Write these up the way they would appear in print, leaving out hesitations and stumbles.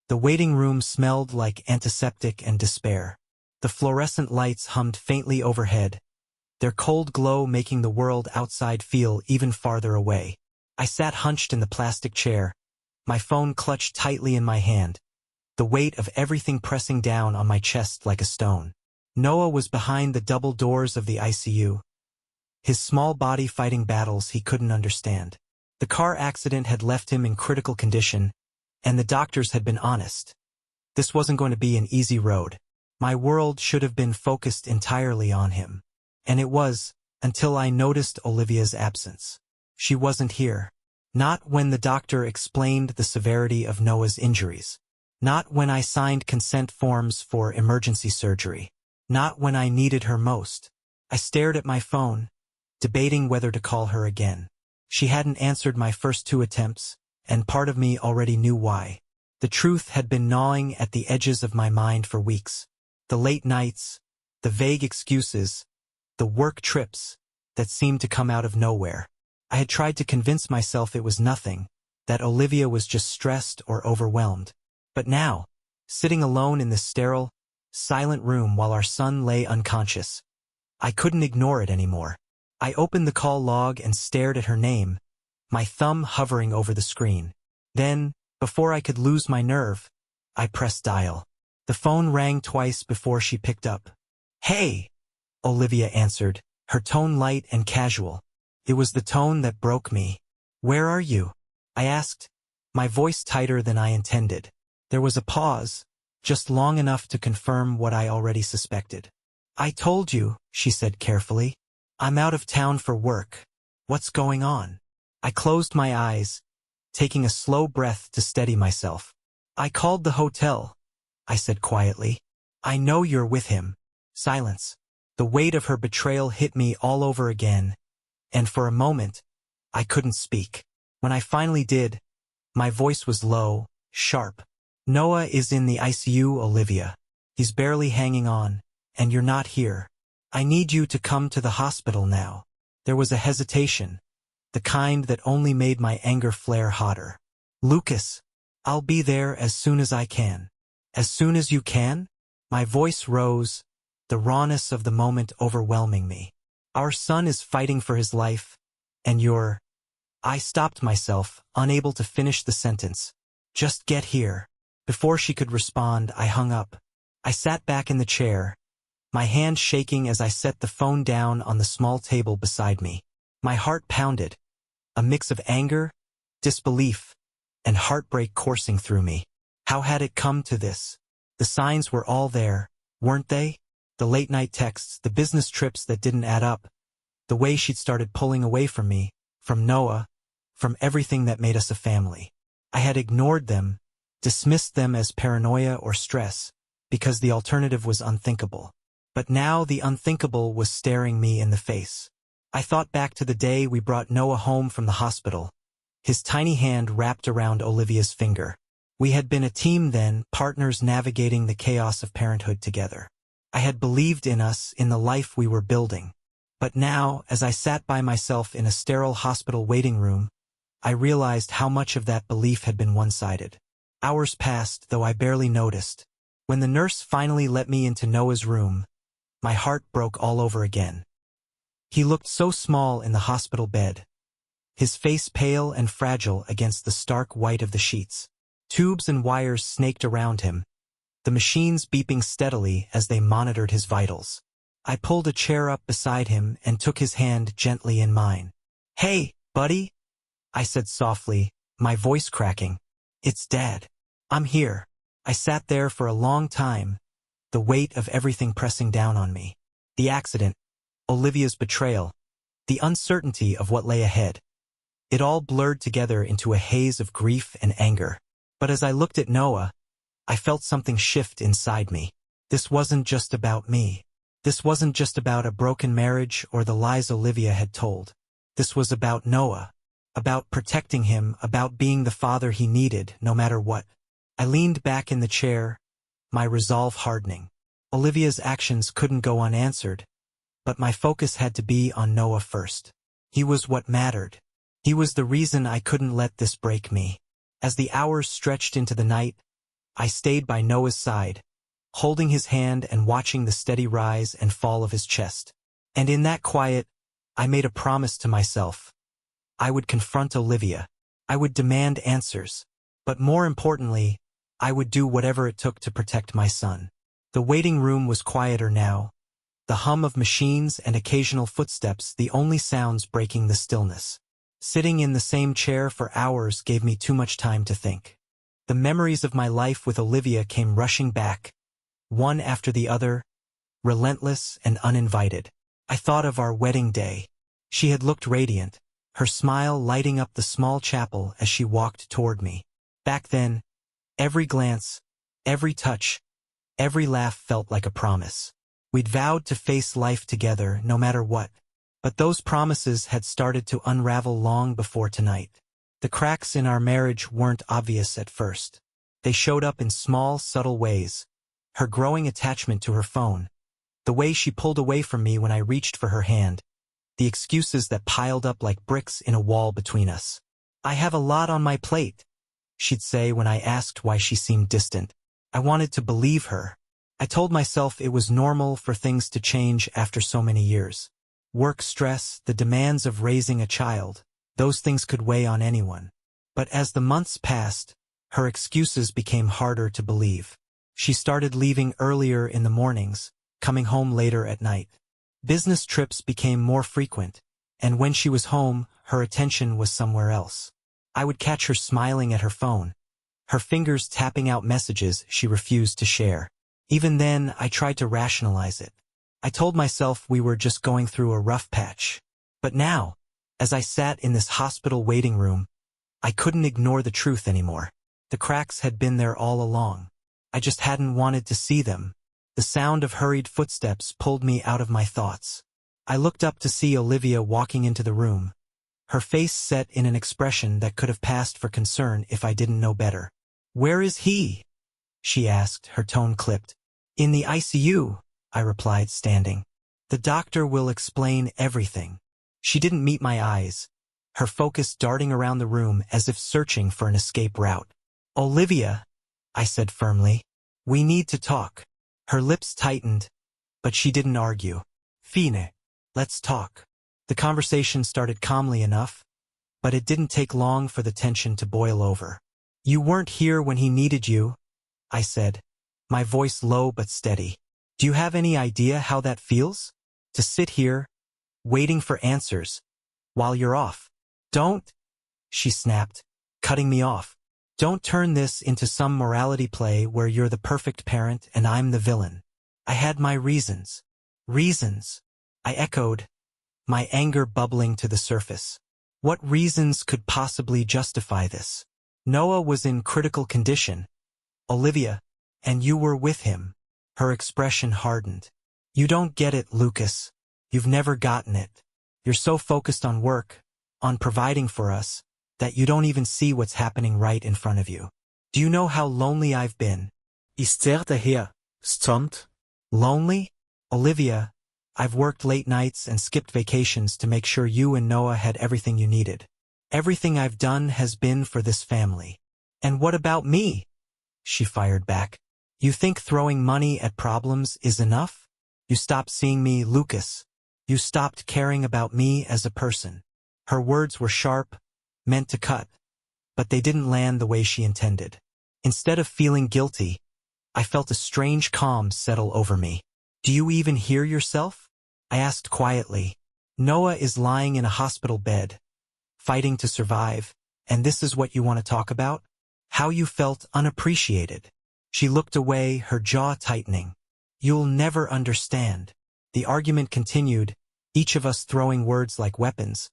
The waiting room smelled like antiseptic and despair. The fluorescent lights hummed faintly overhead, their cold glow making the world outside feel even farther away. I sat hunched in the plastic chair, my phone clutched tightly in my hand, the weight of everything pressing down on my chest like a stone. Noah was behind the double doors of the ICU, his small body fighting battles he couldn't understand. The car accident had left him in critical condition, and the doctors had been honest. This wasn't going to be an easy road. My world should have been focused entirely on him. And it was, until I noticed Olivia's absence. She wasn't here. Not when the doctor explained the severity of Noah's injuries. Not when I signed consent forms for emergency surgery. Not when I needed her most. I stared at my phone, debating whether to call her again. She hadn't answered my first 2 attempts, and part of me already knew why. The truth had been gnawing at the edges of my mind for weeks. The late nights, the vague excuses, the work trips that seemed to come out of nowhere. I had tried to convince myself it was nothing, that Olivia was just stressed or overwhelmed. But now, sitting alone in this sterile, silent room while our son lay unconscious, I couldn't ignore it anymore. I opened the call log and stared at her name, my thumb hovering over the screen. Then, before I could lose my nerve, I pressed dial. The phone rang twice before she picked up. "Hey!" Olivia answered, her tone light and casual. It was the tone that broke me. "Where are you?" I asked, my voice tighter than I intended. There was a pause, just long enough to confirm what I already suspected. "I told you," she said carefully. "I'm out of town for work. What's going on?" I closed my eyes, taking a slow breath to steady myself. "I called the hotel," I said quietly. "I know you're with him." Silence. The weight of her betrayal hit me all over again, and for a moment, I couldn't speak. When I finally did, my voice was low, sharp. "Noah is in the ICU, Olivia. He's barely hanging on, and you're not here. I need you to come to the hospital now." There was a hesitation, the kind that only made my anger flare hotter. "Lucas, I'll be there as soon as I can." "As soon as you can?" My voice rose, the rawness of the moment overwhelming me. "Our son is fighting for his life, and you're—" I stopped myself, unable to finish the sentence. "Just get here." Before she could respond, I hung up. I sat back in the chair, my hand shaking as I set the phone down on the small table beside me. My heart pounded, a mix of anger, disbelief, and heartbreak coursing through me. How had it come to this? The signs were all there, weren't they? The late-night texts, the business trips that didn't add up, the way she'd started pulling away from me, from Noah, from everything that made us a family. I had ignored them, dismissed them as paranoia or stress, because the alternative was unthinkable. But now the unthinkable was staring me in the face. I thought back to the day we brought Noah home from the hospital, his tiny hand wrapped around Olivia's finger. We had been a team then, partners navigating the chaos of parenthood together. I had believed in us, in the life we were building. But now, as I sat by myself in a sterile hospital waiting room, I realized how much of that belief had been one-sided. Hours passed, though I barely noticed. When the nurse finally let me into Noah's room, my heart broke all over again. He looked so small in the hospital bed, his face pale and fragile against the stark white of the sheets. Tubes and wires snaked around him, the machines beeping steadily as they monitored his vitals. I pulled a chair up beside him and took his hand gently in mine. "Hey, buddy," I said softly, my voice cracking. "It's Dad. I'm here." I sat there for a long time, the weight of everything pressing down on me. The accident, Olivia's betrayal, the uncertainty of what lay ahead. It all blurred together into a haze of grief and anger. But as I looked at Noah, I felt something shift inside me. This wasn't just about me. This wasn't just about a broken marriage or the lies Olivia had told. This was about Noah, about protecting him, about being the father he needed, no matter what. I leaned back in the chair, my resolve hardening. Olivia's actions couldn't go unanswered, but my focus had to be on Noah first. He was what mattered. He was the reason I couldn't let this break me. As the hours stretched into the night, I stayed by Noah's side, holding his hand and watching the steady rise and fall of his chest. And in that quiet, I made a promise to myself. I would confront Olivia. I would demand answers. But more importantly, I would do whatever it took to protect my son. The waiting room was quieter now, the hum of machines and occasional footsteps the only sounds breaking the stillness. Sitting in the same chair for hours gave me too much time to think. The memories of my life with Olivia came rushing back, one after the other, relentless and uninvited. I thought of our wedding day. She had looked radiant, her smile lighting up the small chapel as she walked toward me. Back then, every glance, every touch, every laugh felt like a promise. We'd vowed to face life together no matter what. But those promises had started to unravel long before tonight. The cracks in our marriage weren't obvious at first. They showed up in small, subtle ways. Her growing attachment to her phone, the way she pulled away from me when I reached for her hand, the excuses that piled up like bricks in a wall between us. "I have a lot on my plate," she'd say when I asked why she seemed distant. I wanted to believe her. I told myself it was normal for things to change after so many years. Work stress, the demands of raising a child, those things could weigh on anyone. But as the months passed, her excuses became harder to believe. She started leaving earlier in the mornings, coming home later at night. Business trips became more frequent, and when she was home, her attention was somewhere else. I would catch her smiling at her phone, her fingers tapping out messages she refused to share. Even then, I tried to rationalize it. I told myself we were just going through a rough patch. But now, as I sat in this hospital waiting room, I couldn't ignore the truth anymore. The cracks had been there all along. I just hadn't wanted to see them. The sound of hurried footsteps pulled me out of my thoughts. I looked up to see Olivia walking into the room, her face set in an expression that could have passed for concern if I didn't know better. "Where is he?" she asked, her tone clipped. "In the ICU," I replied, standing. "The doctor will explain everything." She didn't meet my eyes, her focus darting around the room as if searching for an escape route. "Olivia," I said firmly, "we need to talk." Her lips tightened, but she didn't argue. "Fine, let's talk." The conversation started calmly enough, but it didn't take long for the tension to boil over. "You weren't here when he needed you," I said, my voice low but steady. "Do you have any idea how that feels? To sit here, waiting for answers, while you're off." "Don't," she snapped, cutting me off. "Don't turn this into some morality play where you're the perfect parent and I'm the villain." I had my reasons. "Reasons?" I echoed, my anger bubbling to the surface. What reasons could possibly justify this? Noah was in critical condition. Olivia, and you were with him. Her expression hardened. "You don't get it, Lucas. You've never gotten it. You're so focused on work, on providing for us, that you don't even see what's happening right in front of you. Do you know how lonely I've been?" Ich stared her, stunned. "Lonely? Olivia, I've worked late nights and skipped vacations to make sure you and Noah had everything you needed. Everything I've done has been for this family." "And what about me?" she fired back. "You think throwing money at problems is enough? You stopped seeing me, Lucas. You stopped caring about me as a person." Her words were sharp, meant to cut, but they didn't land the way she intended. Instead of feeling guilty, I felt a strange calm settle over me. "Do you even hear yourself?" I asked quietly. "Noah is lying in a hospital bed, fighting to survive, and this is what you want to talk about? How you felt unappreciated." She looked away, her jaw tightening. "You'll never understand." The argument continued, each of us throwing words like weapons,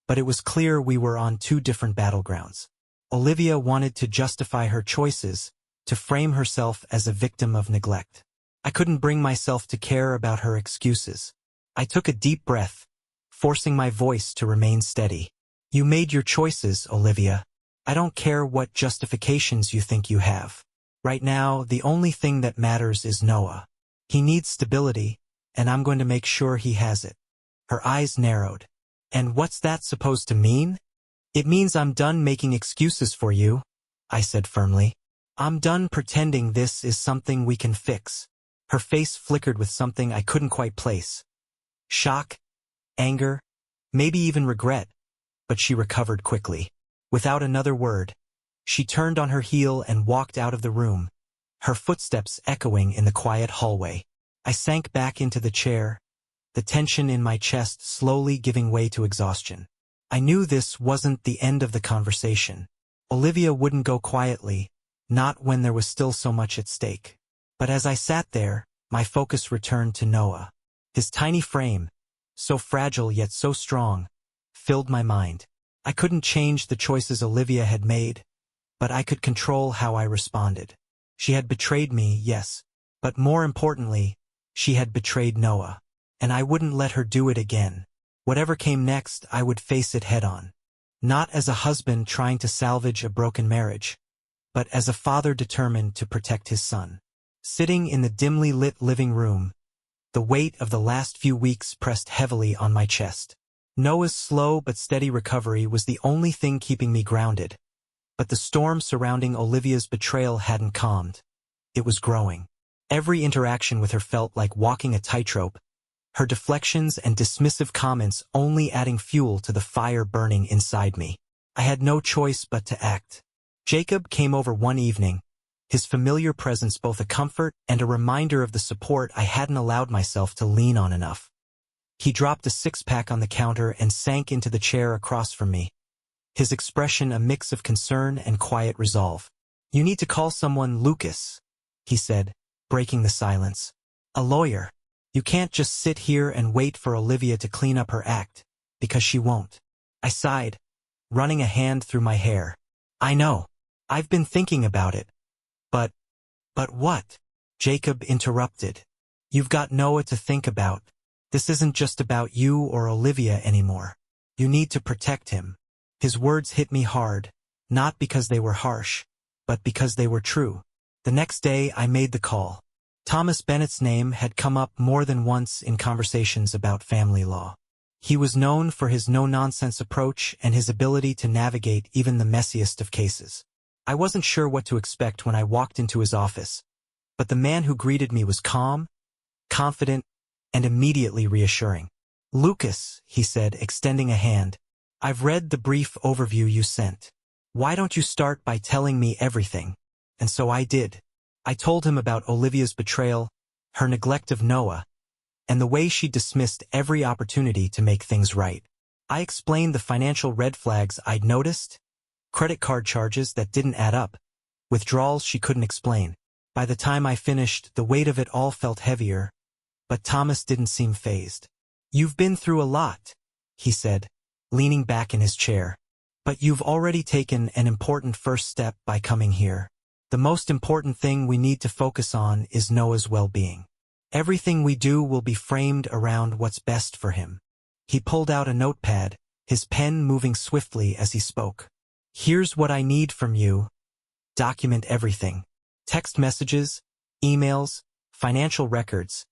but it was clear we were on two different battlegrounds. Olivia wanted to justify her choices, to frame herself as a victim of neglect. I couldn't bring myself to care about her excuses. I took a deep breath, forcing my voice to remain steady. "You made your choices, Olivia. I don't care what justifications you think you have. Right now, the only thing that matters is Noah. He needs stability, and I'm going to make sure he has it." Her eyes narrowed. "And what's that supposed to mean?" "It means I'm done making excuses for you," I said firmly. I'm done pretending this is something we can fix. Her face flickered with something I couldn't quite place. Shock, anger, maybe even regret, but she recovered quickly. Without another word, she turned on her heel and walked out of the room, her footsteps echoing in the quiet hallway. I sank back into the chair, the tension in my chest slowly giving way to exhaustion. I knew this wasn't the end of the conversation. Olivia wouldn't go quietly, not when there was still so much at stake. But as I sat there, my focus returned to Noah. His tiny frame, so fragile yet so strong, filled my mind. I couldn't change the choices Olivia had made, but I could control how I responded. She had betrayed me, yes, but more importantly, she had betrayed Noah. And I wouldn't let her do it again. Whatever came next, I would face it head-on. Not as a husband trying to salvage a broken marriage, but as a father determined to protect his son. Sitting in the dimly lit living room, the weight of the last few weeks pressed heavily on my chest. Noah's slow but steady recovery was the only thing keeping me grounded. But the storm surrounding Olivia's betrayal hadn't calmed. It was growing. Every interaction with her felt like walking a tightrope, her deflections and dismissive comments only adding fuel to the fire burning inside me. I had no choice but to act. Jacob came over one evening, his familiar presence both a comfort and a reminder of the support I hadn't allowed myself to lean on enough. He dropped a six-pack on the counter and sank into the chair across from me, his expression a mix of concern and quiet resolve. "You need to call someone, Lucas," he said, breaking the silence. "A lawyer. You can't just sit here and wait for Olivia to clean up her act, because she won't." I sighed, running a hand through my hair. "I know. I've been thinking about it. But what?" Jacob interrupted. "You've got Noah to think about. This isn't just about you or Olivia anymore. You need to protect him." His words hit me hard, not because they were harsh, but because they were true. The next day I made the call. Thomas Bennett's name had come up more than once in conversations about family law. He was known for his no-nonsense approach and his ability to navigate even the messiest of cases. I wasn't sure what to expect when I walked into his office, but the man who greeted me was calm, confident, and immediately reassuring. "Lucas," he said, extending a hand, "I've read the brief overview you sent. Why don't you start by telling me everything?" And so I did. I told him about Olivia's betrayal, her neglect of Noah, and the way she dismissed every opportunity to make things right. I explained the financial red flags I'd noticed, credit card charges that didn't add up, withdrawals she couldn't explain. By the time I finished, the weight of it all felt heavier, but Thomas didn't seem fazed. "You've been through a lot," he said, leaning back in his chair. "But you've already taken an important first step by coming here. The most important thing we need to focus on is Noah's well-being. Everything we do will be framed around what's best for him." He pulled out a notepad, his pen moving swiftly as he spoke. "Here's what I need from you. Document everything. Text messages, emails, financial records.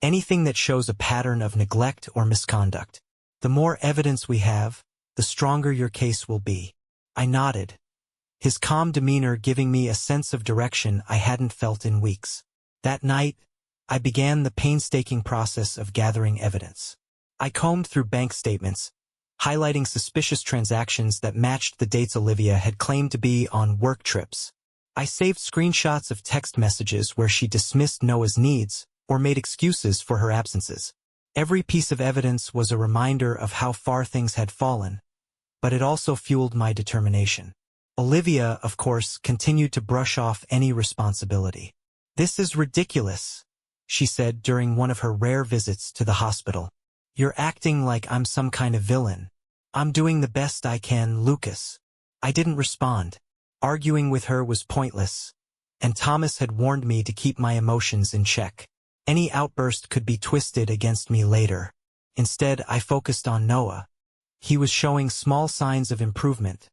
Anything that shows a pattern of neglect or misconduct. The more evidence we have, the stronger your case will be." I nodded, his calm demeanor giving me a sense of direction I hadn't felt in weeks. That night, I began the painstaking process of gathering evidence. I combed through bank statements, highlighting suspicious transactions that matched the dates Olivia had claimed to be on work trips. I saved screenshots of text messages where she dismissed Noah's needs or made excuses for her absences. Every piece of evidence was a reminder of how far things had fallen, but it also fueled my determination. Olivia, of course, continued to brush off any responsibility. "This is ridiculous," she said during one of her rare visits to the hospital. "You're acting like I'm some kind of villain. I'm doing the best I can, Lucas." I didn't respond. Arguing with her was pointless, and Thomas had warned me to keep my emotions in check. Any outburst could be twisted against me later. Instead, I focused on Noah. He was showing small signs of improvement,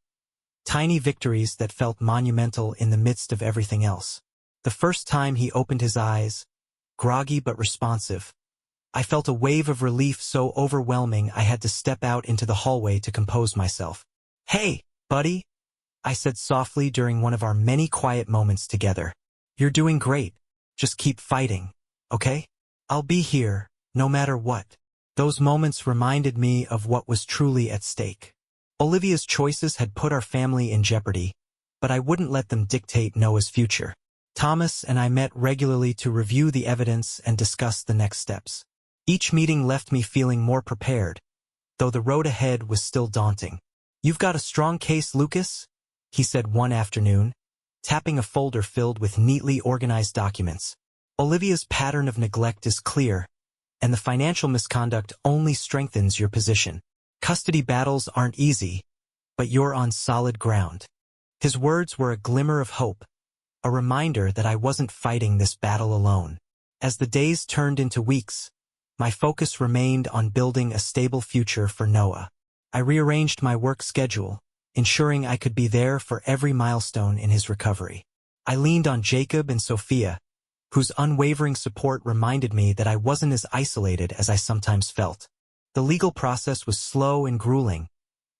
tiny victories that felt monumental in the midst of everything else. The first time he opened his eyes, groggy but responsive, I felt a wave of relief so overwhelming I had to step out into the hallway to compose myself. "Hey, buddy," I said softly during one of our many quiet moments together. You're doing great. Just keep fighting, okay? I'll be here, no matter what. Those moments reminded me of what was truly at stake. Olivia's choices had put our family in jeopardy, but I wouldn't let them dictate Noah's future. Thomas and I met regularly to review the evidence and discuss the next steps. Each meeting left me feeling more prepared, though the road ahead was still daunting. You've got a strong case, Lucas, he said one afternoon, tapping a folder filled with neatly organized documents. Olivia's pattern of neglect is clear, and the financial misconduct only strengthens your position. Custody battles aren't easy, but you're on solid ground. His words were a glimmer of hope, a reminder that I wasn't fighting this battle alone. As the days turned into weeks, my focus remained on building a stable future for Noah. I rearranged my work schedule, ensuring I could be there for every milestone in his recovery. I leaned on Jacob and Sophia, whose unwavering support reminded me that I wasn't as isolated as I sometimes felt. The legal process was slow and grueling,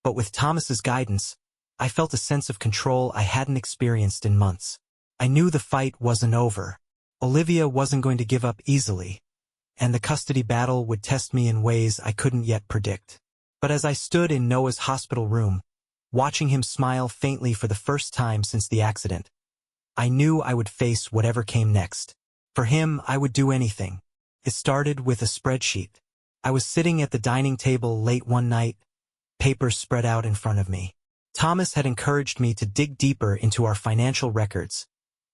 but with Thomas's guidance, I felt a sense of control I hadn't experienced in months. I knew the fight wasn't over. Olivia wasn't going to give up easily, and the custody battle would test me in ways I couldn't yet predict. But as I stood in Noah's hospital room, watching him smile faintly for the first time since the accident, I knew I would face whatever came next. For him, I would do anything. It started with a spreadsheet. I was sitting at the dining table late one night, papers spread out in front of me. Thomas had encouraged me to dig deeper into our financial records,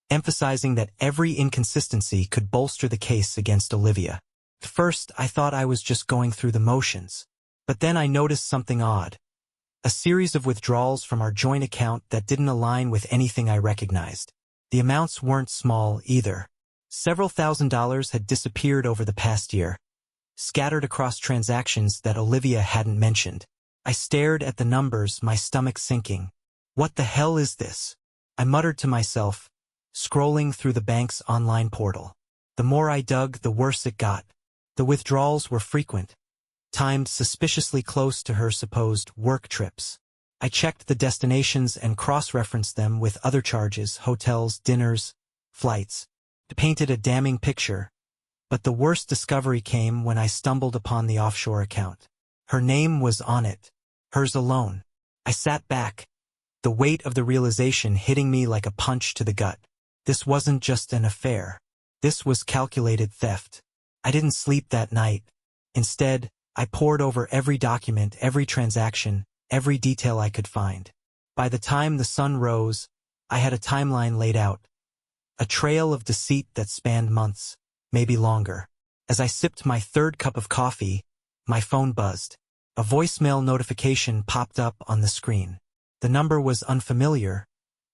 emphasizing that every inconsistency could bolster the case against Olivia. At first, I thought I was just going through the motions. But then I noticed something odd. A series of withdrawals from our joint account that didn't align with anything I recognized. The amounts weren't small either. Several $1,000s had disappeared over the past year, scattered across transactions that Olivia hadn't mentioned. I stared at the numbers, my stomach sinking. What the hell is this? I muttered to myself, scrolling through the bank's online portal. The more I dug, the worse it got. The withdrawals were frequent, timed suspiciously close to her supposed work trips. I checked the destinations and cross-referenced them with other charges, hotels, dinners, flights. It painted a damning picture, but the worst discovery came when I stumbled upon the offshore account. Her name was on it, hers alone. I sat back, the weight of the realization hitting me like a punch to the gut. This wasn't just an affair. This was calculated theft. I didn't sleep that night. Instead, I pored over every document, every transaction, every detail I could find. By the time the sun rose, I had a timeline laid out. A trail of deceit that spanned months, maybe longer. As I sipped my third cup of coffee, my phone buzzed. A voicemail notification popped up on the screen. The number was unfamiliar,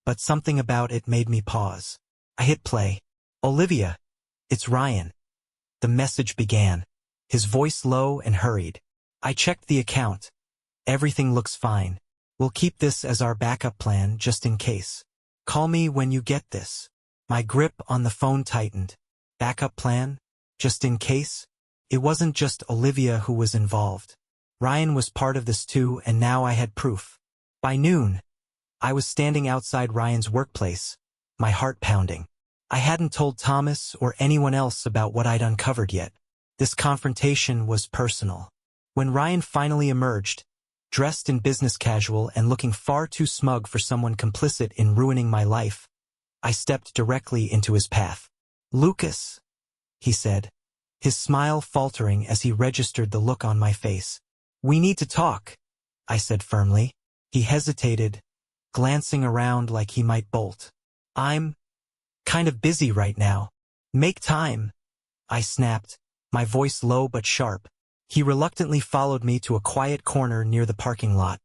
but something about it made me pause. I hit play. Olivia, it's Ryan. The message began, his voice low and hurried. I checked the account. Everything looks fine. We'll keep this as our backup plan just in case. Call me when you get this. My grip on the phone tightened. Backup plan? Just in case? It wasn't just Olivia who was involved. Ryan was part of this too, and now I had proof. By noon, I was standing outside Ryan's workplace, my heart pounding. I hadn't told Thomas or anyone else about what I'd uncovered yet. This confrontation was personal. When Ryan finally emerged, dressed in business casual and looking far too smug for someone complicit in ruining my life, I stepped directly into his path. Lucas, he said, his smile faltering as he registered the look on my face. We need to talk, I said firmly. He hesitated, glancing around like he might bolt. I'm kind of busy right now. Make time, I snapped, my voice low but sharp. He reluctantly followed me to a quiet corner near the parking lot,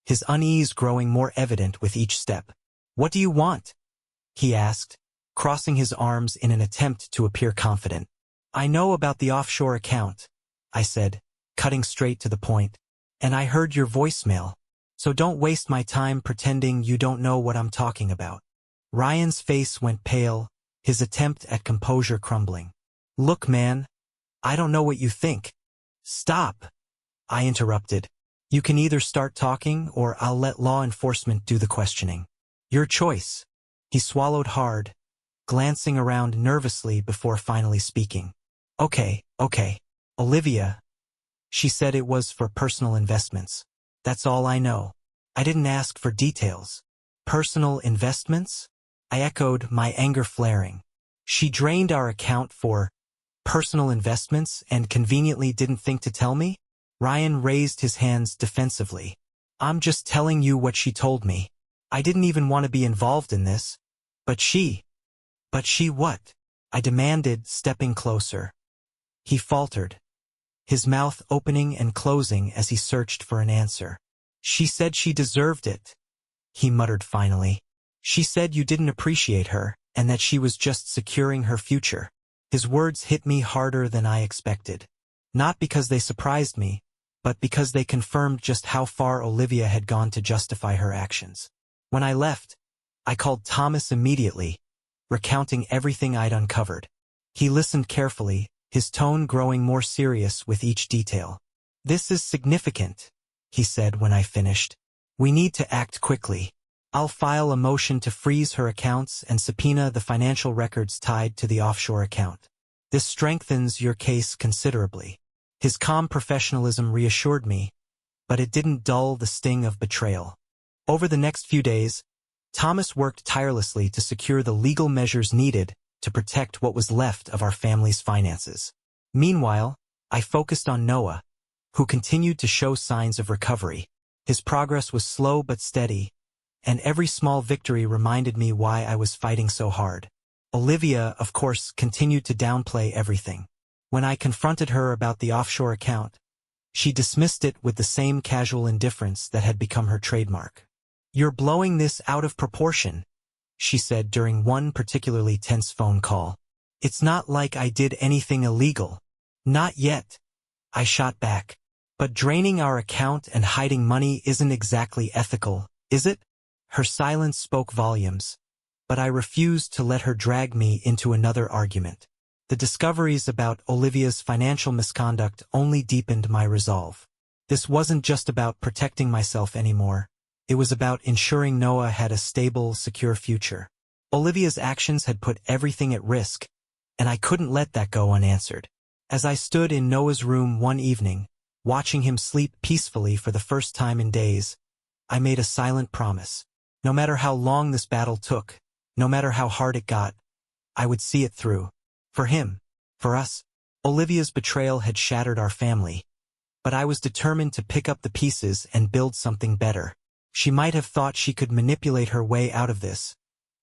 his unease growing more evident with each step. What do you want? He asked, crossing his arms in an attempt to appear confident. I know about the offshore account, I said, cutting straight to the point. And I heard your voicemail. So don't waste my time pretending you don't know what I'm talking about. Ryan's face went pale, his attempt at composure crumbling. Look, man, I don't know what you think. Stop, I interrupted. You can either start talking or I'll let law enforcement do the questioning. Your choice. He swallowed hard, glancing around nervously before finally speaking. Okay. Olivia. She said it was for personal investments. That's all I know. I didn't ask for details. Personal investments? I echoed, my anger flaring. She drained our account for personal investments and conveniently didn't think to tell me? Ryan raised his hands defensively. I'm just telling you what she told me. I didn't even want to be involved in this. But she what? I demanded, stepping closer. He faltered, his mouth opening and closing as he searched for an answer. She said she deserved it, he muttered finally. She said you didn't appreciate her, and that she was just securing her future. His words hit me harder than I expected. Not because they surprised me, but because they confirmed just how far Olivia had gone to justify her actions. When I left, I called Thomas immediately, recounting everything I'd uncovered. He listened carefully, his tone growing more serious with each detail. This is significant, he said when I finished. We need to act quickly. I'll file a motion to freeze her accounts and subpoena the financial records tied to the offshore account. This strengthens your case considerably. His calm professionalism reassured me, but it didn't dull the sting of betrayal. Over the next few days, Thomas worked tirelessly to secure the legal measures needed to protect what was left of our family's finances. Meanwhile, I focused on Noah, who continued to show signs of recovery. His progress was slow but steady, and every small victory reminded me why I was fighting so hard. Olivia, of course, continued to downplay everything. When I confronted her about the offshore account, she dismissed it with the same casual indifference that had become her trademark. You're blowing this out of proportion, she said during one particularly tense phone call. It's not like I did anything illegal. Not yet, I shot back. But draining our account and hiding money isn't exactly ethical, is it? Her silence spoke volumes, but I refused to let her drag me into another argument. The discoveries about Olivia's financial misconduct only deepened my resolve. This wasn't just about protecting myself anymore. It was about ensuring Noah had a stable, secure future. Olivia's actions had put everything at risk, and I couldn't let that go unanswered. As I stood in Noah's room one evening, watching him sleep peacefully for the first time in days, I made a silent promise. No matter how long this battle took, no matter how hard it got, I would see it through. For him, for us. Olivia's betrayal had shattered our family, but I was determined to pick up the pieces and build something better. She might have thought she could manipulate her way out of this,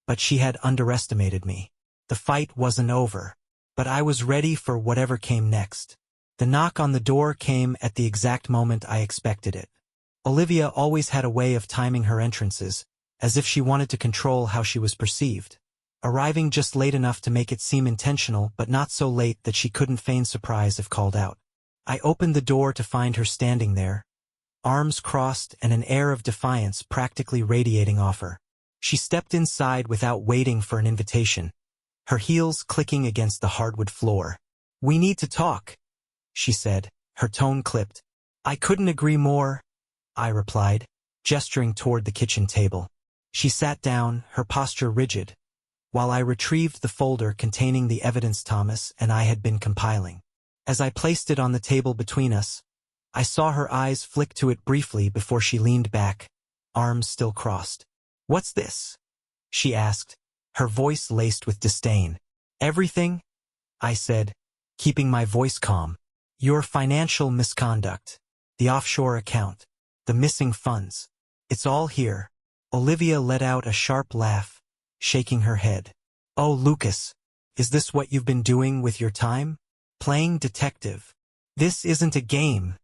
but she had underestimated me. The fight wasn't over, but I was ready for whatever came next. The knock on the door came at the exact moment I expected it. Olivia always had a way of timing her entrances, as if she wanted to control how she was perceived. Arriving just late enough to make it seem intentional, but not so late that she couldn't feign surprise if called out. I opened the door to find her standing there, arms crossed and an air of defiance practically radiating off her. She stepped inside without waiting for an invitation, her heels clicking against the hardwood floor. We need to talk, she said, her tone clipped. I couldn't agree more, I replied, gesturing toward the kitchen table. She sat down, her posture rigid, while I retrieved the folder containing the evidence Thomas and I had been compiling. As I placed it on the table between us, I saw her eyes flick to it briefly before she leaned back, arms still crossed. What's this? She asked, her voice laced with disdain. Everything, I said, keeping my voice calm. Your financial misconduct, the offshore account, the missing funds. It's all here. Olivia let out a sharp laugh, shaking her head. Oh, Lucas, is this what you've been doing with your time? Playing detective. This isn't a game,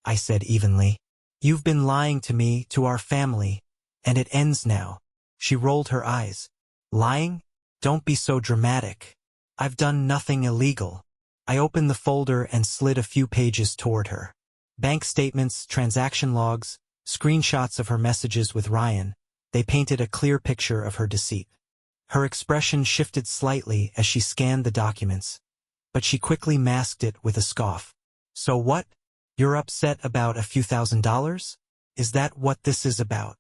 I said evenly. You've been lying to me, to our family, and it ends now. She rolled her eyes. Lying? Don't be so dramatic. I've done nothing illegal. I opened the folder and slid a few pages toward her. Bank statements, transaction logs, screenshots of her messages with Ryan. They painted a clear picture of her deceit. Her expression shifted slightly as she scanned the documents, but she quickly masked it with a scoff. So what? You're upset about a few $1,000s? Is that what this is about?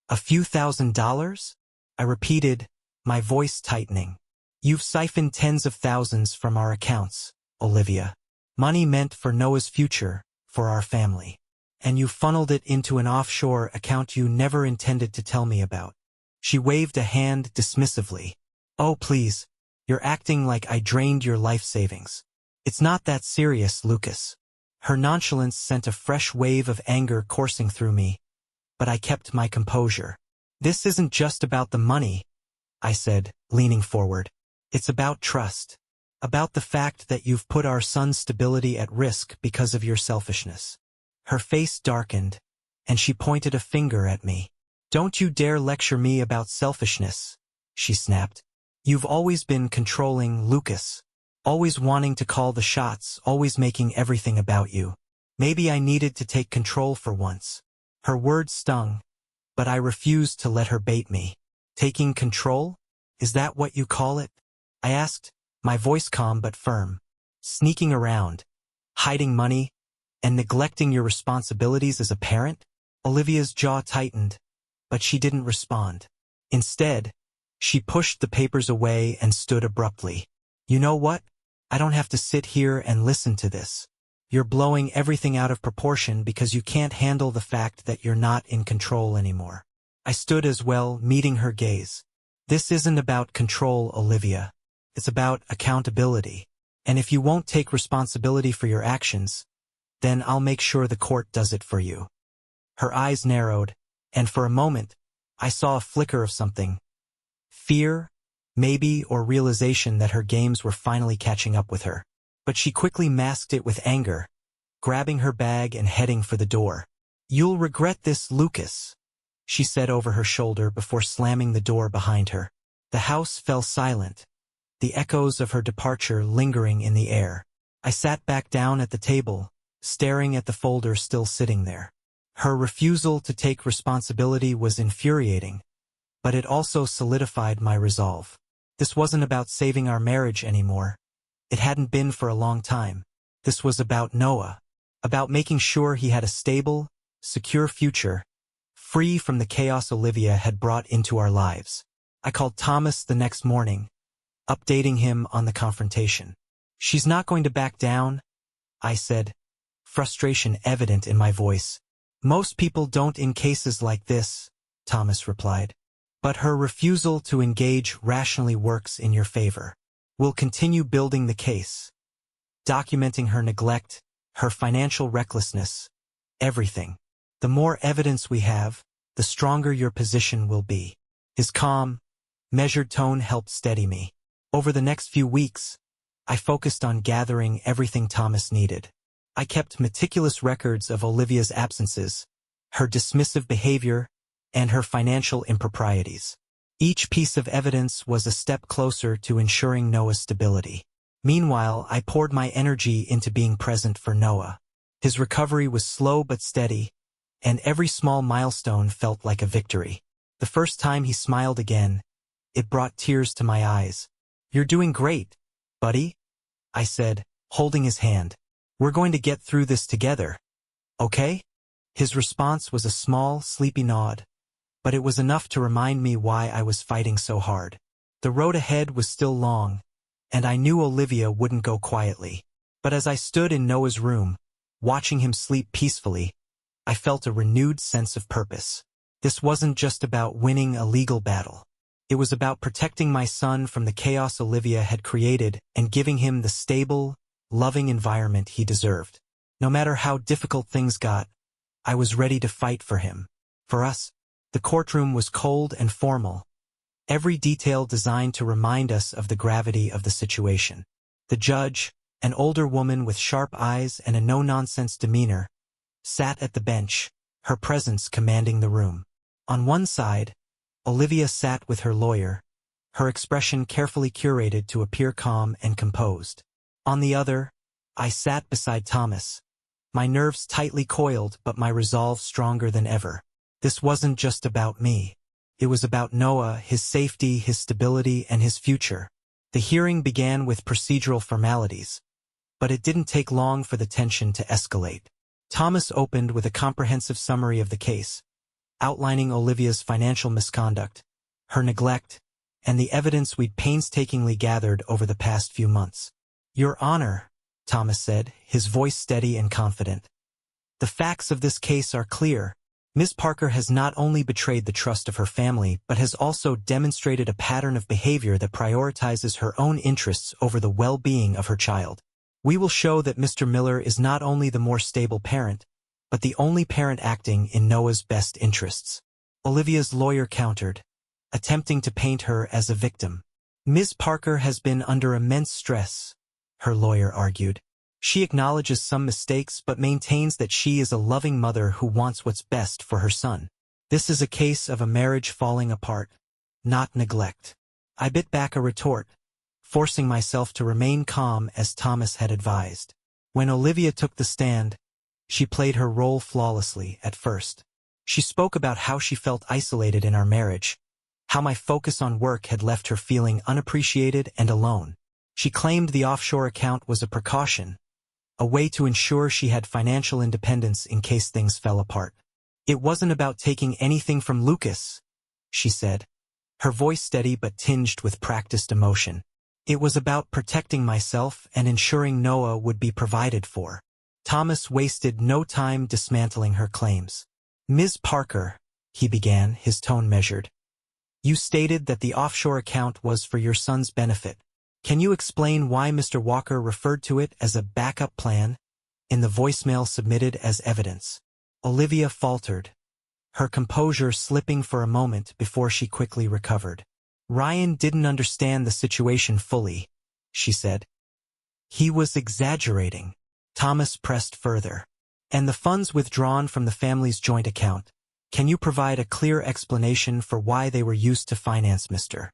A few $1,000s? I repeated, my voice tightening. You've siphoned tens of thousands from our accounts, Olivia. Money meant for Noah's future, for our family. And you funneled it into an offshore account you never intended to tell me about. She waved a hand dismissively. Oh, please. You're acting like I drained your life savings. It's not that serious, Lucas. Her nonchalance sent a fresh wave of anger coursing through me, but I kept my composure. This isn't just about the money, I said, leaning forward. It's about trust. About the fact that you've put our son's stability at risk because of your selfishness. Her face darkened, and she pointed a finger at me. Don't you dare lecture me about selfishness, she snapped. You've always been controlling, Lucas. Always wanting to call the shots, always making everything about you. Maybe I needed to take control for once. Her words stung, but I refused to let her bait me. Taking control? Is that what you call it? I asked, my voice calm but firm. Sneaking around, hiding money, and neglecting your responsibilities as a parent? Olivia's jaw tightened, but she didn't respond. Instead, she pushed the papers away and stood abruptly. You know what? I don't have to sit here and listen to this. You're blowing everything out of proportion because you can't handle the fact that you're not in control anymore. I stood as well, meeting her gaze. This isn't about control, Olivia. It's about accountability. And if you won't take responsibility for your actions, then I'll make sure the court does it for you. Her eyes narrowed, and for a moment, I saw a flicker of something. Fear, maybe, or realization that her games were finally catching up with her. But she quickly masked it with anger, grabbing her bag and heading for the door. You'll regret this, Lucas, she said over her shoulder before slamming the door behind her. The house fell silent, the echoes of her departure lingering in the air. I sat back down at the table, staring at the folder still sitting there. Her refusal to take responsibility was infuriating, but it also solidified my resolve. This wasn't about saving our marriage anymore. It hadn't been for a long time. This was about Noah, about making sure he had a stable, secure future, free from the chaos Olivia had brought into our lives. I called Thomas the next morning, updating him on the confrontation. She's not going to back down, I said, frustration evident in my voice. Most people don't in cases like this, Thomas replied. But her refusal to engage rationally works in your favor. We'll continue building the case, documenting her neglect, her financial recklessness, everything. The more evidence we have, the stronger your position will be. His calm, measured tone helped steady me. Over the next few weeks, I focused on gathering everything Thomas needed. I kept meticulous records of Olivia's absences, her dismissive behavior, and her financial improprieties. Each piece of evidence was a step closer to ensuring Noah's stability. Meanwhile, I poured my energy into being present for Noah. His recovery was slow but steady, and every small milestone felt like a victory. The first time he smiled again, it brought tears to my eyes. You're doing great, buddy, I said, holding his hand. We're going to get through this together, okay? His response was a small, sleepy nod, but it was enough to remind me why I was fighting so hard. The road ahead was still long, and I knew Olivia wouldn't go quietly. But as I stood in Noah's room, watching him sleep peacefully, I felt a renewed sense of purpose. This wasn't just about winning a legal battle. It was about protecting my son from the chaos Olivia had created and giving him the stable, loving environment he deserved. No matter how difficult things got, I was ready to fight for him. For us, the courtroom was cold and formal, every detail designed to remind us of the gravity of the situation. The judge, an older woman with sharp eyes and a no-nonsense demeanor, sat at the bench, her presence commanding the room. On one side, Olivia sat with her lawyer, her expression carefully curated to appear calm and composed. On the other, I sat beside Thomas, my nerves tightly coiled but my resolve stronger than ever. This wasn't just about me. It was about Noah, his safety, his stability, and his future. The hearing began with procedural formalities, but it didn't take long for the tension to escalate. Thomas opened with a comprehensive summary of the case, outlining Olivia's financial misconduct, her neglect, and the evidence we'd painstakingly gathered over the past few months. Your Honor, Thomas said, his voice steady and confident. The facts of this case are clear. Ms. Parker has not only betrayed the trust of her family but has also demonstrated a pattern of behavior that prioritizes her own interests over the well-being of her child. We will show that Mr. Miller is not only the more stable parent, but the only parent acting in Noah's best interests. Olivia's lawyer countered, attempting to paint her as a victim. Ms. Parker has been under immense stress, her lawyer argued. She acknowledges some mistakes but maintains that she is a loving mother who wants what's best for her son. This is a case of a marriage falling apart, not neglect. I bit back a retort, forcing myself to remain calm as Thomas had advised. When Olivia took the stand, she played her role flawlessly at first. She spoke about how she felt isolated in our marriage, how my focus on work had left her feeling unappreciated and alone. She claimed the offshore account was a precaution, a way to ensure she had financial independence in case things fell apart. It wasn't about taking anything from Lucas, she said, her voice steady but tinged with practiced emotion. It was about protecting myself and ensuring Noah would be provided for. Thomas wasted no time dismantling her claims. Ms. Parker, he began, his tone measured. You stated that the offshore account was for your son's benefit. Can you explain why Mr. Walker referred to it as a backup plan in the voicemail submitted as evidence? Olivia faltered, her composure slipping for a moment before she quickly recovered. Ryan didn't understand the situation fully, she said. He was exaggerating. Thomas pressed further. And the funds withdrawn from the family's joint account, can you provide a clear explanation for why they were used to finance Mr.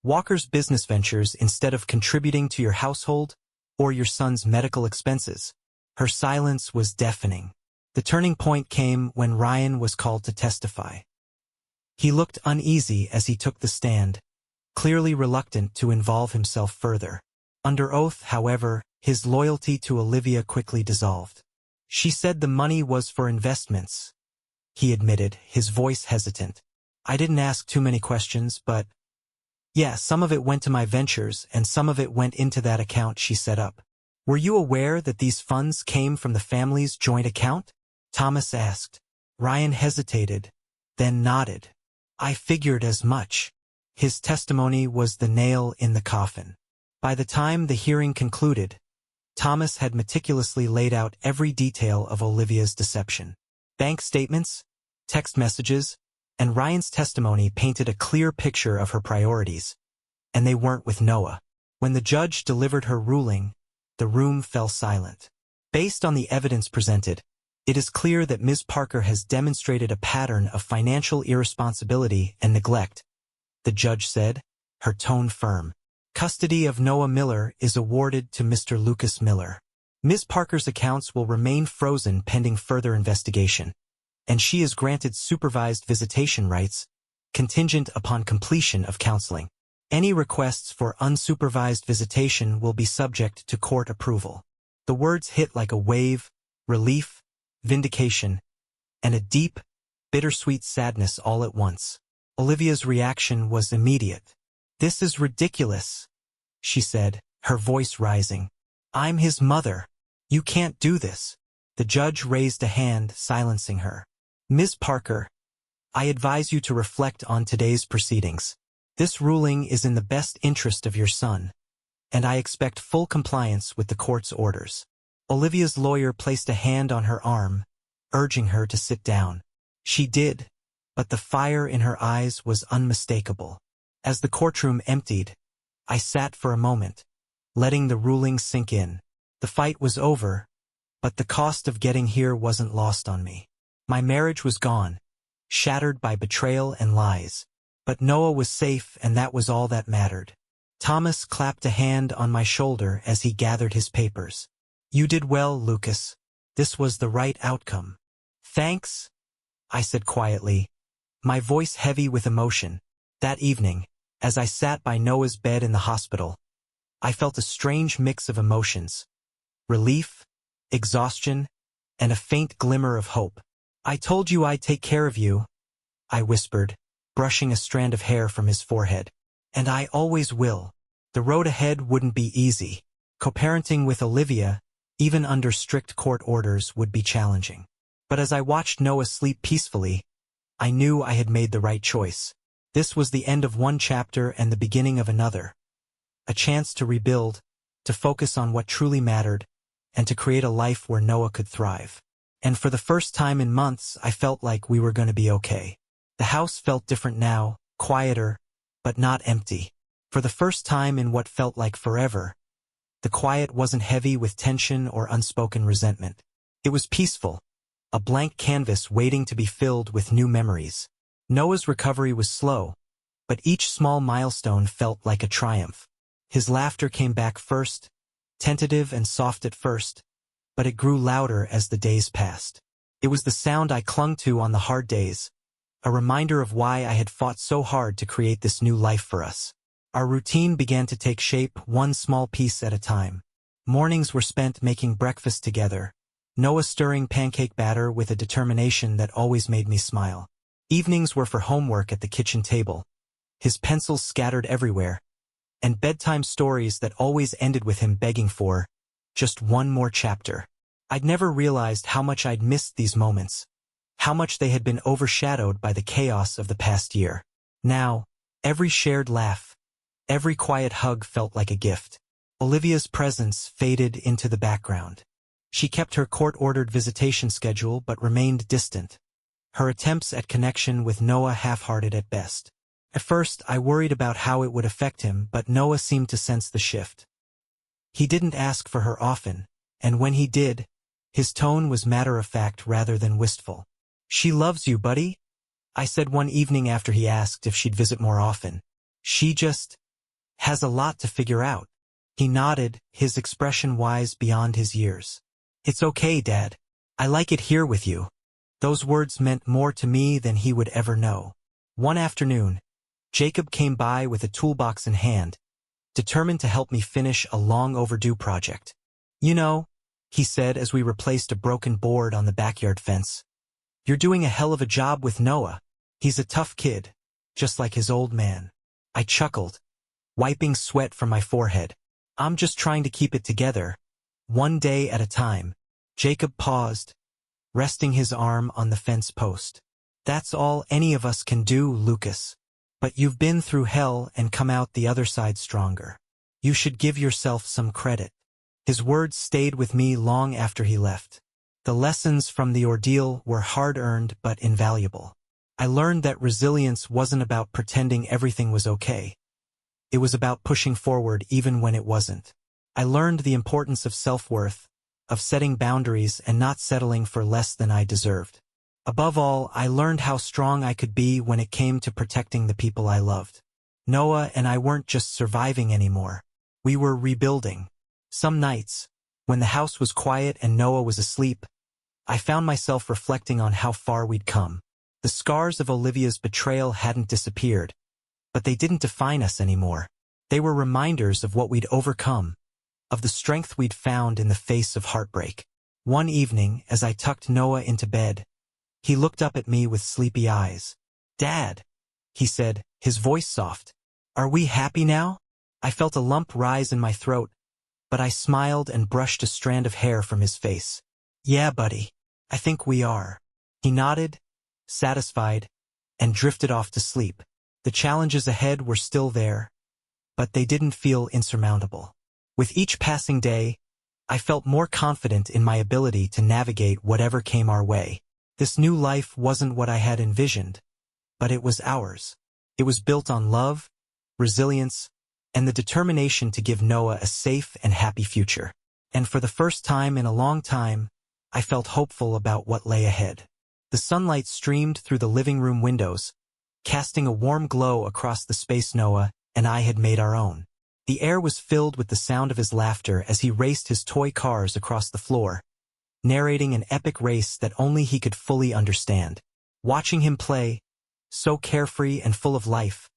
Walker's business ventures instead of contributing to your household or your son's medical expenses? Her silence was deafening. The turning point came when Ryan was called to testify. He looked uneasy as he took the stand, clearly reluctant to involve himself further. Under oath, however, his loyalty to Olivia quickly dissolved. She said the money was for investments, he admitted, his voice hesitant. I didn't ask too many questions, but yeah, some of it went to my ventures and some of it went into that account she set up. Were you aware that these funds came from the family's joint account? Thomas asked. Ryan hesitated, then nodded. I figured as much. His testimony was the nail in the coffin. By the time the hearing concluded, Thomas had meticulously laid out every detail of Olivia's deception. Bank statements, text messages, and Ryan's testimony painted a clear picture of her priorities, and they weren't with Noah. When the judge delivered her ruling, the room fell silent. Based on the evidence presented, it is clear that Ms. Parker has demonstrated a pattern of financial irresponsibility and neglect, the judge said, her tone firm. Custody of Noah Miller is awarded to Mr. Lucas Miller. Ms. Parker's accounts will remain frozen pending further investigation, and she is granted supervised visitation rights, contingent upon completion of counseling. Any requests for unsupervised visitation will be subject to court approval. The words hit like a wave: relief, vindication, and a deep, bittersweet sadness all at once. Olivia's reaction was immediate. This is ridiculous, she said, her voice rising. I'm his mother. You can't do this. The judge raised a hand, silencing her. Ms. Parker, I advise you to reflect on today's proceedings. This ruling is in the best interest of your son, and I expect full compliance with the court's orders. Olivia's lawyer placed a hand on her arm, urging her to sit down. She did, but the fire in her eyes was unmistakable. As the courtroom emptied, I sat for a moment, letting the ruling sink in. The fight was over, but the cost of getting here wasn't lost on me. My marriage was gone, shattered by betrayal and lies. But Noah was safe, and that was all that mattered. Thomas clapped a hand on my shoulder as he gathered his papers. You did well, Lucas. This was the right outcome. Thanks, I said quietly, my voice heavy with emotion. That evening, as I sat by Noah's bed in the hospital, I felt a strange mix of emotions: relief, exhaustion, and a faint glimmer of hope. I told you I'd take care of you, I whispered, brushing a strand of hair from his forehead. And I always will. The road ahead wouldn't be easy. Co-parenting with Olivia, even under strict court orders, would be challenging. But as I watched Noah sleep peacefully, I knew I had made the right choice. This was the end of one chapter and the beginning of another. A chance to rebuild, to focus on what truly mattered, and to create a life where Noah could thrive. And for the first time in months, I felt like we were going to be okay. The house felt different now, quieter, but not empty. For the first time in what felt like forever, the quiet wasn't heavy with tension or unspoken resentment. It was peaceful, a blank canvas waiting to be filled with new memories. Noah's recovery was slow, but each small milestone felt like a triumph. His laughter came back first, tentative and soft at first, but it grew louder as the days passed. It was the sound I clung to on the hard days, a reminder of why I had fought so hard to create this new life for us. Our routine began to take shape, one small piece at a time. Mornings were spent making breakfast together, Noah stirring pancake batter with a determination that always made me smile. Evenings were for homework at the kitchen table, his pencils scattered everywhere, and bedtime stories that always ended with him begging for just one more chapter. I'd never realized how much I'd missed these moments, how much they had been overshadowed by the chaos of the past year. Now, every shared laugh, every quiet hug felt like a gift. Olivia's presence faded into the background. She kept her court-ordered visitation schedule but remained distant, her attempts at connection with Noah half-hearted at best. At first, I worried about how it would affect him, but Noah seemed to sense the shift. He didn't ask for her often, and when he did, his tone was matter-of-fact rather than wistful. "She loves you, buddy," I said one evening after he asked if she'd visit more often. "She just has a lot to figure out." He nodded, his expression wise beyond his years. "It's okay, Dad. I like it here with you." Those words meant more to me than he would ever know. One afternoon, Jacob came by with a toolbox in hand, determined to help me finish a long-overdue project. "You know," he said as we replaced a broken board on the backyard fence, "you're doing a hell of a job with Noah. He's a tough kid, just like his old man." I chuckled, wiping sweat from my forehead. "I'm just trying to keep it together, one day at a time." Jacob paused, resting his arm on the fence post. "That's all any of us can do, Lucas. But you've been through hell and come out the other side stronger. You should give yourself some credit." His words stayed with me long after he left. The lessons from the ordeal were hard-earned but invaluable. I learned that resilience wasn't about pretending everything was okay. It was about pushing forward even when it wasn't. I learned the importance of self-worth, of setting boundaries and not settling for less than I deserved. Above all, I learned how strong I could be when it came to protecting the people I loved. Noah and I weren't just surviving anymore. We were rebuilding. Some nights, when the house was quiet and Noah was asleep, I found myself reflecting on how far we'd come. The scars of Olivia's betrayal hadn't disappeared, but they didn't define us anymore. They were reminders of what we'd overcome, of the strength we'd found in the face of heartbreak. One evening, as I tucked Noah into bed, he looked up at me with sleepy eyes. "Dad," he said, his voice soft, "are we happy now?" I felt a lump rise in my throat, but I smiled and brushed a strand of hair from his face. "Yeah, buddy, I think we are." He nodded, satisfied, and drifted off to sleep. The challenges ahead were still there, but they didn't feel insurmountable. With each passing day, I felt more confident in my ability to navigate whatever came our way. This new life wasn't what I had envisioned, but it was ours. It was built on love, resilience, and the determination to give Noah a safe and happy future. And for the first time in a long time, I felt hopeful about what lay ahead. The sunlight streamed through the living room windows, casting a warm glow across the space Noah and I had made our own. The air was filled with the sound of his laughter as he raced his toy cars across the floor, narrating an epic race that only he could fully understand. Watching him play, so carefree and full of life,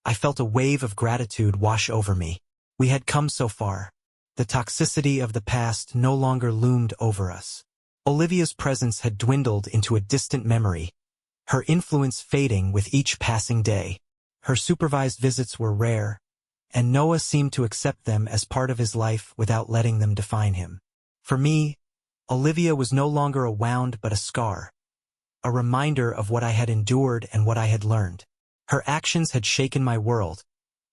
I felt a wave of gratitude wash over me. We had come so far. The toxicity of the past no longer loomed over us. Olivia's presence had dwindled into a distant memory, her influence fading with each passing day. Her supervised visits were rare, and Noah seemed to accept them as part of his life without letting them define him. For me, Olivia was no longer a wound but a scar, a reminder of what I had endured and what I had learned. Her actions had shaken my world,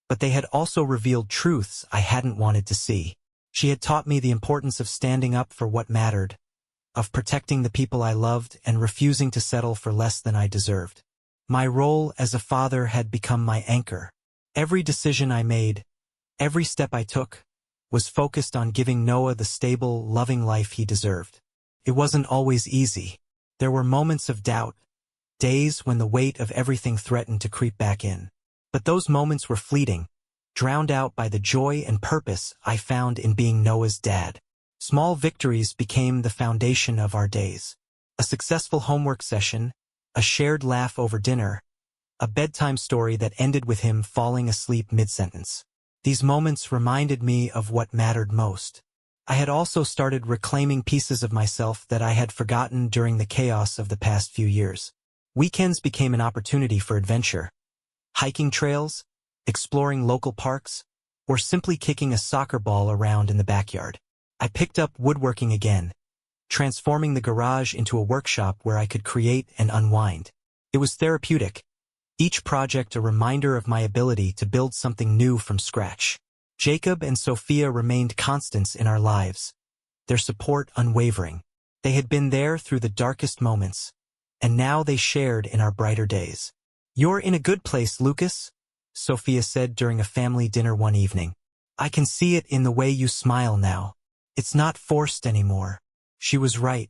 but they had also revealed truths I hadn't wanted to see. She had taught me the importance of standing up for what mattered, of protecting the people I loved and refusing to settle for less than I deserved. My role as a father had become my anchor. Every decision I made, every step I took, was focused on giving Noah the stable, loving life he deserved. It wasn't always easy. There were moments of doubt, days when the weight of everything threatened to creep back in. But those moments were fleeting, drowned out by the joy and purpose I found in being Noah's dad. Small victories became the foundation of our days. A successful homework session, a shared laugh over dinner, a bedtime story that ended with him falling asleep mid-sentence. These moments reminded me of what mattered most. I had also started reclaiming pieces of myself that I had forgotten during the chaos of the past few years. Weekends became an opportunity for adventure. Hiking trails, exploring local parks, or simply kicking a soccer ball around in the backyard. I picked up woodworking again, transforming the garage into a workshop where I could create and unwind. It was therapeutic, each project a reminder of my ability to build something new from scratch. Jacob and Sophia remained constants in our lives, their support unwavering. They had been there through the darkest moments, and now they shared in our brighter days. "You're in a good place, Lucas," Sophia said during a family dinner one evening. "I can see it in the way you smile now. It's not forced anymore." She was right.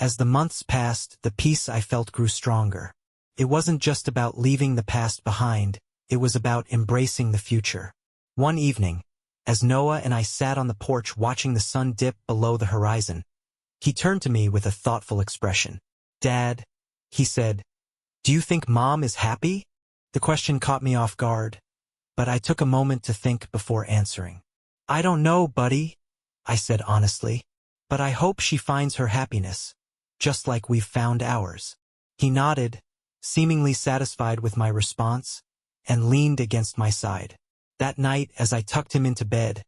As the months passed, the peace I felt grew stronger. It wasn't just about leaving the past behind, it was about embracing the future. One evening, as Noah and I sat on the porch watching the sun dip below the horizon, he turned to me with a thoughtful expression. "Dad," he said, "do you think Mom is happy?" The question caught me off guard, but I took a moment to think before answering. "I don't know, buddy," I said honestly, "but I hope she finds her happiness, just like we've found ours." He nodded, seemingly satisfied with my response, and leaned against my side. That night, as I tucked him into bed,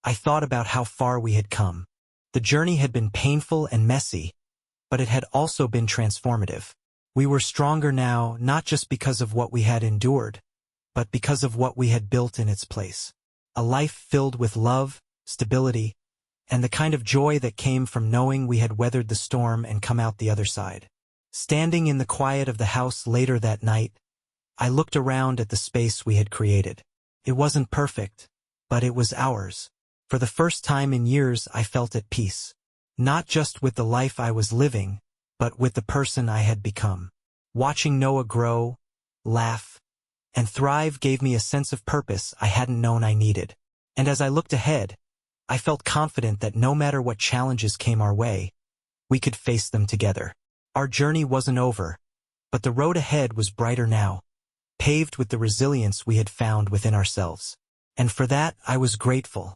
I thought about how far we had come. The journey had been painful and messy, but it had also been transformative. We were stronger now, not just because of what we had endured, but because of what we had built in its place. A life filled with love, stability, and the kind of joy that came from knowing we had weathered the storm and come out the other side. Standing in the quiet of the house later that night, I looked around at the space we had created. It wasn't perfect, but it was ours. For the first time in years, I felt at peace. Not just with the life I was living, but with the person I had become. Watching Noah grow, laugh, and thrive gave me a sense of purpose I hadn't known I needed. And as I looked ahead, I felt confident that no matter what challenges came our way, we could face them together. Our journey wasn't over, but the road ahead was brighter now, paved with the resilience we had found within ourselves. And for that, I was grateful.